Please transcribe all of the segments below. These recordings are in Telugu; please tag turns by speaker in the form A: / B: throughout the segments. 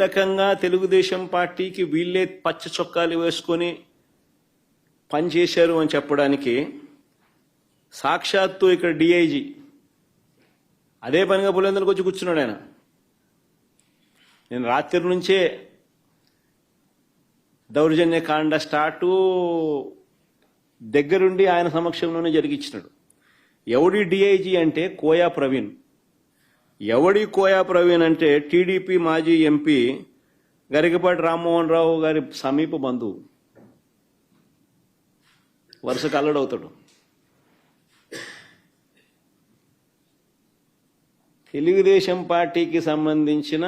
A: రకంగా తెలుగుదేశం పార్టీకి వీళ్ళే పచ్చ చొక్కాలు వేసుకొని పనిచేశారు అని చెప్పడానికి సాక్షాత్తు ఇక్కడ డిఐజీ అదే పనిగా పులివెందులకు వచ్చి కూర్చున్నాడు. ఆయన నేను రాత్రి నుంచే దౌర్జన్య కాండ స్టార్టు దగ్గరుండి ఆయన సమక్షంలోనే జరిగించినాడు. ఎవడి డిఐజీ అంటే కోయా ప్రవీణ్. ఎవడి కోయా ప్రవీణ్ అంటే టీడీపీ మాజీ ఎంపీ గరికపాటి రామ్మోహన్ రావు గారి సమీప బంధువు, వరుసకు అల్లుడవుతాడు. తెలుగుదేశం పార్టీకి సంబంధించిన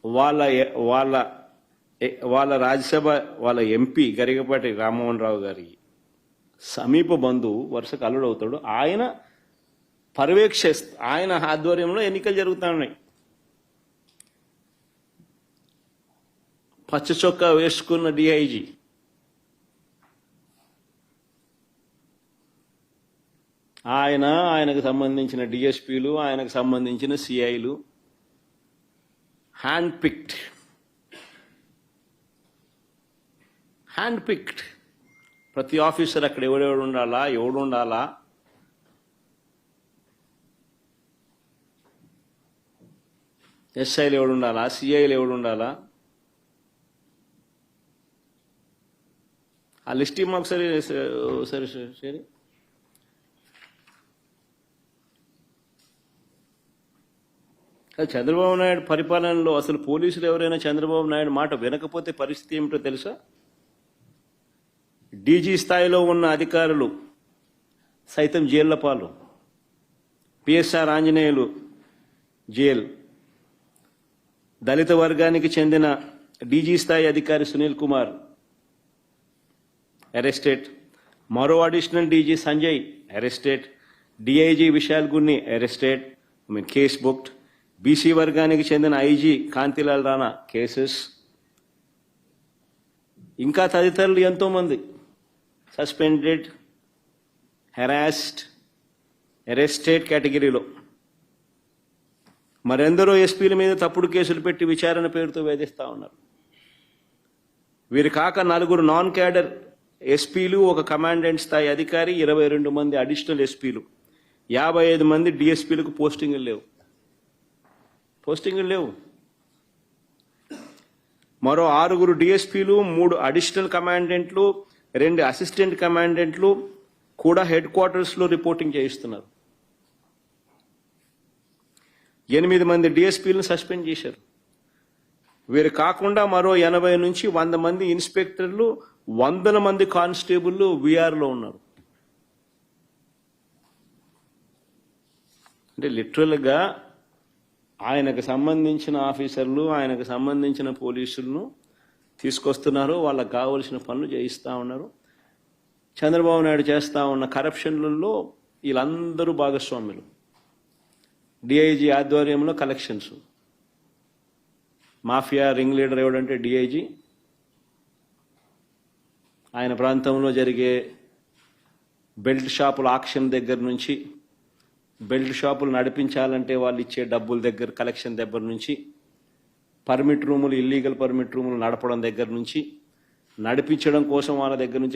A: వాళ్ళ రాజ్యసభ వాళ్ళ ఎంపీ గరికపాటి రామ్మోహన్ రావు గారి సమీప బంధువు వరుసకు అల్లుడవుతాడు. ఆయన ఆయన ఆధ్వర్యంలో ఎన్నికలు జరుగుతూ ఉన్నాయి. పచ్చ చొక్కా వేసుకున్న డిఐజీ ఆయనకు సంబంధించిన డిఎస్పీలు, ఆయనకు సంబంధించిన సిఐలు హ్యాండ్ పిక్డ్. ప్రతి ఆఫీసర్ అక్కడ ఎవడు ఉండాలా, ఎస్ఐలు ఎవడు ఉండాలా, సిఐలు ఎవడు ఉండాలా, ఆ లిస్ట్ మాకు సరే. చంద్రబాబు నాయుడు పరిపాలనలో అసలు పోలీసులు ఎవరైనా చంద్రబాబు నాయుడు మాట వినకపోతే పరిస్థితి ఏమిటో తెలుసా? డీజీ స్థాయిలో ఉన్న అధికారులు సైతం జైళ్ల పాలు. PSR Anjaneyulu jail. దళిత వర్గానికి చెందిన డీజీ స్థాయి అధికారి సునీల్ కుమార్ అరెస్టెడ్. మరో additional DG Sanjay arrested. DIG Vishal Gunni arrested, case booked. BC వర్గానికి చెందిన ఐజీ కాంతిలాల్ రాణా కేసెస్. ఇంకా తదితరులు ఎంతో మంది సస్పెండెడ్, హెరాస్డ్, అరెస్టెడ్ కేటగిరీలో. మరెందరో ఎస్పీల మీద తప్పుడు కేసులు పెట్టి విచారణ పేరుతో వేధిస్తా ఉన్నారు. వీరు కాక 4 నాన్ క్యాడర్ ఎస్పీలు, ఒక కమాండెంట్ స్థాయి అధికారి, 22 మంది అడిషనల్ ఎస్పీలు, 55 మంది డిఎస్పీలకు పోస్టింగులు లేవు. మరో 6 డిఎస్పీలు, 3 అడిషనల్ కమాండెంట్లు, 2 అసిస్టెంట్ కమాండెంట్లు కూడా హెడ్ క్వార్టర్స్లో రిపోర్టింగ్ చేయిస్తున్నారు. 8 మంది డిఎస్పీలను సస్పెండ్ చేశారు. వీరు కాకుండా మరో 80 నుంచి 100 మంది ఇన్స్పెక్టర్లు, 100 మంది కానిస్టేబుల్లు వీఆర్లో ఉన్నారు. అంటే లిటరల్గా ఆయనకు సంబంధించిన ఆఫీసర్లు, ఆయనకు సంబంధించిన పోలీసులను తీసుకొస్తున్నారు. వాళ్ళకు కావలసిన పనులు చేయిస్తూ ఉన్నారు. చంద్రబాబు నాయుడు చేస్తూ ఉన్న కరప్షన్లలో వీళ్ళందరూ భాగస్వాములు. డిఐజీ ఆధ్వర్యంలో కలెక్షన్స్. మాఫియా రింగ్ లీడర్ ఎవడంటే డిఐజీ. ఆయన ప్రాంతంలో జరిగే బెల్ట్ షాపుల ఆక్షన్ దగ్గర నుంచి, బెల్ట్ షాపులు నడిపించాలంటే వాళ్ళు ఇచ్చే డబ్బుల దగ్గర కలెక్షన్ దగ్గర నుంచి, పర్మిట్ రూములు, ఇల్లీగల్ పర్మిట్ రూములు నడపడం దగ్గర నుంచి, నడిపించడం కోసం వాళ్ళ దగ్గర నుంచి